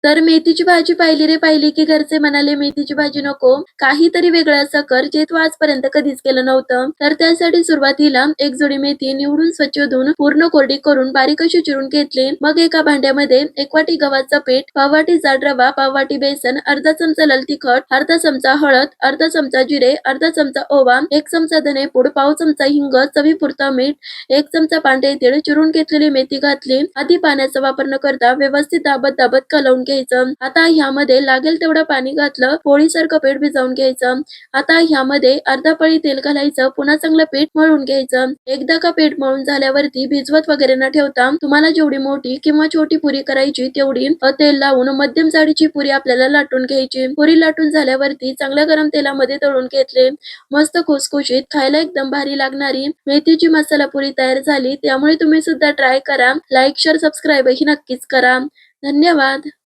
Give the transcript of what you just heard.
तर मेथीची भाजी पाहिली रे पाहिली, की घरचे म्हणाले, "मेथीची भाजी नको, काहीतरी वेगळं असं कर, जे तू आजपर्यंत कधीच केलं नव्हतं." तर त्यासाठी सुरुवातीला एक जुडी मेथी निवडून स्वच्छ धुवून पूर्ण कोरडी करून बारीक अशी चिरून घेतली. मग एका भांड्यामध्ये 1 वाटी गव्हाचं पीठ, पाव वाटी जाड रवा, पाव वाटी बेसन, अर्धा चमचा लाल तिखट, अर्धा चमचा हळद, अर्धा चमचा जिरे, अर्धा चमचा ओवा, 1 चमचा धनेपूड, पाव चमचा हिंग, चवीपुरतं मीठ, 1 चमचा पांढरे तीळ, चिरून घेतलेली मेथी घातली. आधी पाण्याचा वापर न करता व्यवस्थित दाबत दाबत कालवून घ्यायचं. आता ह्यामध्ये लागेल तेवढं पाणी घातलं, पोळीसारखं पीठ भिजवून घ्यायचं. आता ह्यामध्ये अर्धा पळी तेल घालायचं, पुन्हा चांगलं पीठ मळून घ्यायचं. एकदा का पीठ मळून झाल्यावरती भिजवत वगैरे न ठेवता तुम्हाला जेवढी मोठी किंवा छोटी पुरी करायची तेवढी तेल लावून मध्यम जाडीची पुरी आपल्याला लाटून घ्यायची. पुरी लाटून झाल्यावरती चांगल्या गरम तेलामध्ये तळून घेतले. मस्त खुसखुशीत खायला एकदम भारी लागणारी मेथीची मसाला पुरी तयार झाली. त्यामुळे तुम्ही सुद्धा ट्राय करा. लाईक, शेअर, सबस्क्राईब ही नक्कीच करा. धन्यवाद.